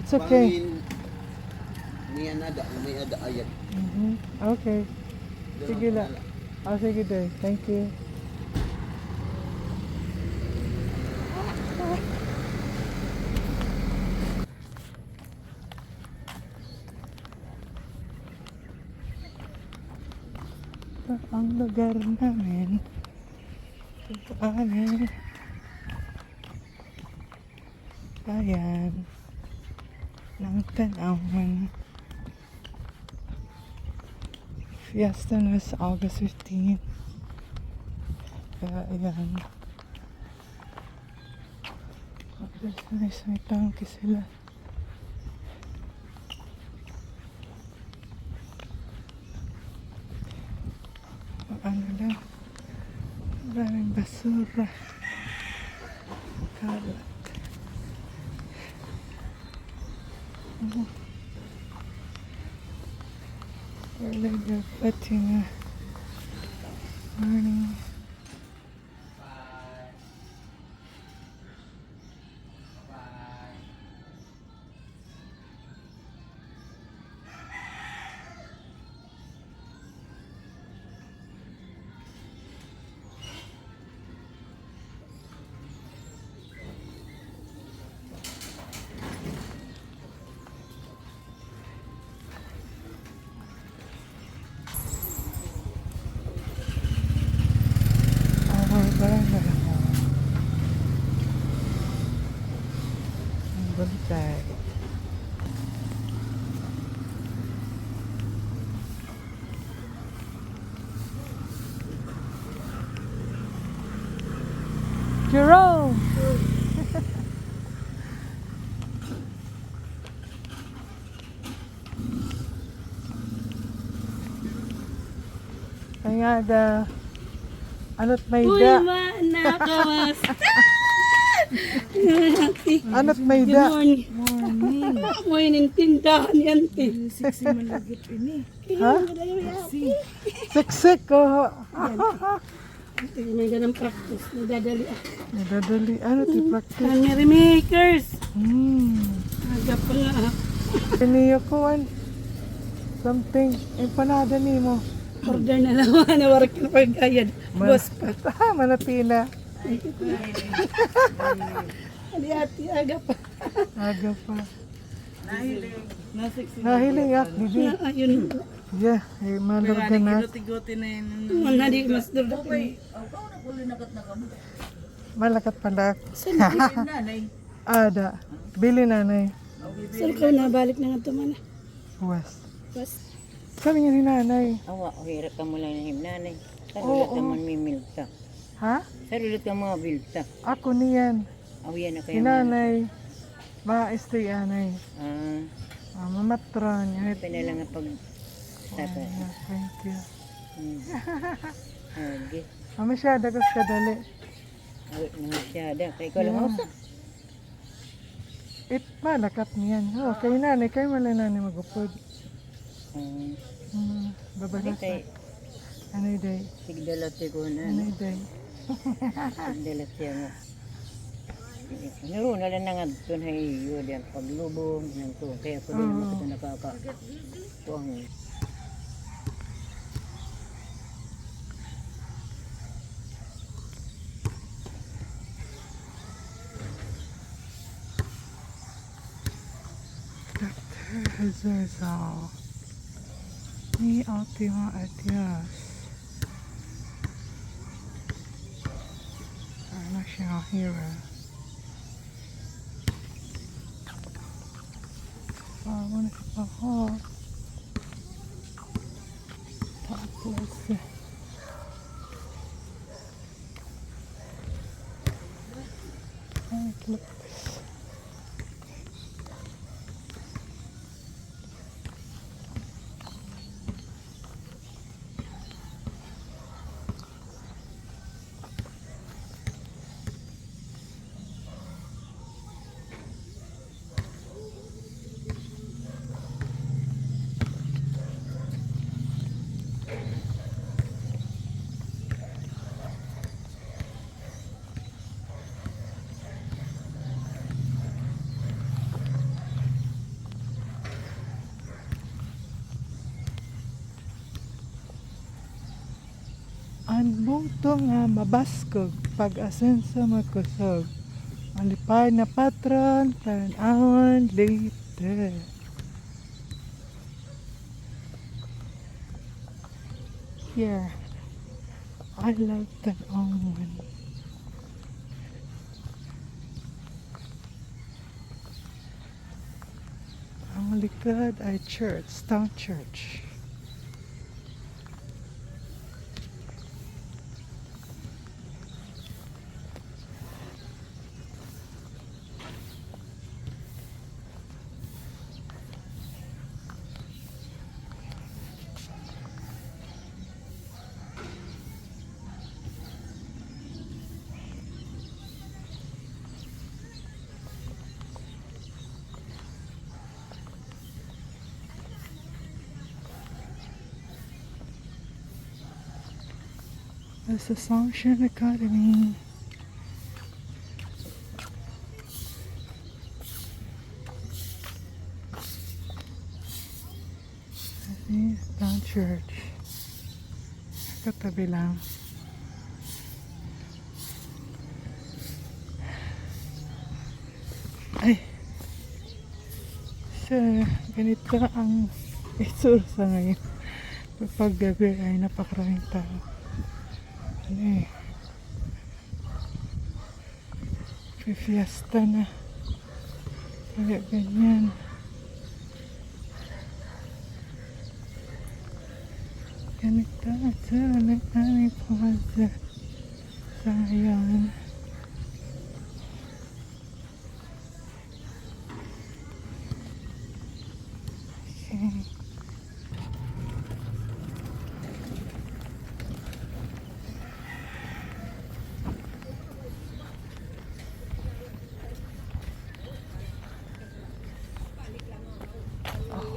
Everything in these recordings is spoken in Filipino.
It's okay. May ada ayat. Okay. Sige lang. Oh, sige day. Thank you. Ito ang lugar namin. Ito amin. Bayan ng Tanauan. Fiesta na sa August 15. Kaya ayan. August nice, may tangke sila. Ano lang, maraming basura, kalat. Talaga pati nga morning. Barangay. Ang bantay. Jerome! Kaya ano't may Uy, da. nakawasta! Ano't may da. Good morning. Morning tindahan yan, te. Siksi man lagi ini. Ha? Siksik ko. May ganang practice. Nadadali ah. Nadadali. Ano ti practice? Ang merrymakers. Aga pa nga ah. Niyo ko something. Empanada ni mo. Order na lang. Nawarak na pag-ayad. Boss pa. Manapila. Ali ati, aga pa. Aga pa. Nasiksi. Nahiling ak, bibi. Ayun. Yeah, ay malarga na. Guti-guti na yun. Wala di mas durda pa. Malakat pala. Nanay. Ada. Bili nanay. Sir, ikaw na balik na nga man. Buwas. Bas. Sabi niya ni nanay. Awa, hirap ka mo lang ng himnanay. Oo. Sarulat ka man mimilta. Ha? Sarulat ka mga bilta. Ako niyan. Awiyan na Si kayo. nanay. Ma-stay anay. Ah, Mamatran. pinalang nga pag tapa. Thank you. Okay. Masyada ko kadali. Awit na masyada. Kaya ko lang ako. Malakat niyan. Oh, kay nanay. Kay wala nanay magupod. Babalas. Kay Ano day? sigdalat ko na. Ano day? Sigdalat siya nga. Naroon na lang nga ito na iyo diyan paglubong ng to. Kaya ko din naman ito nakaka. Tuwang. Hazardal. Ni ultima adios. Our national hero. I want to go home. Tapos, look. Bungto nga mabaskog pag-asenso magkusog. Ang lipay na patron, Tanauan, Leyte. Here, I love Tanauan. Ang likod ay church, town church. This is Samahan Academy. Ini town church. Katabi lang. Ay. So, ganito ang itsura sa ngayon. Kapag gabi ay napakaraming tao. Ano eh, fiesta na kaya ganyan. Ganito at sara ng aming plaza sa ngayon. Okay.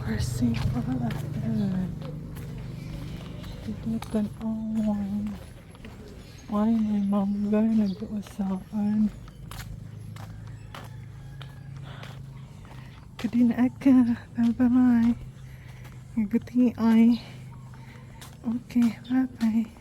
Mercy pala. Tignan Tanauan. Ay, may mangga nag-uusaan. Kadina ka. Bye-bye. Iguti ay. Okay, bye-bye.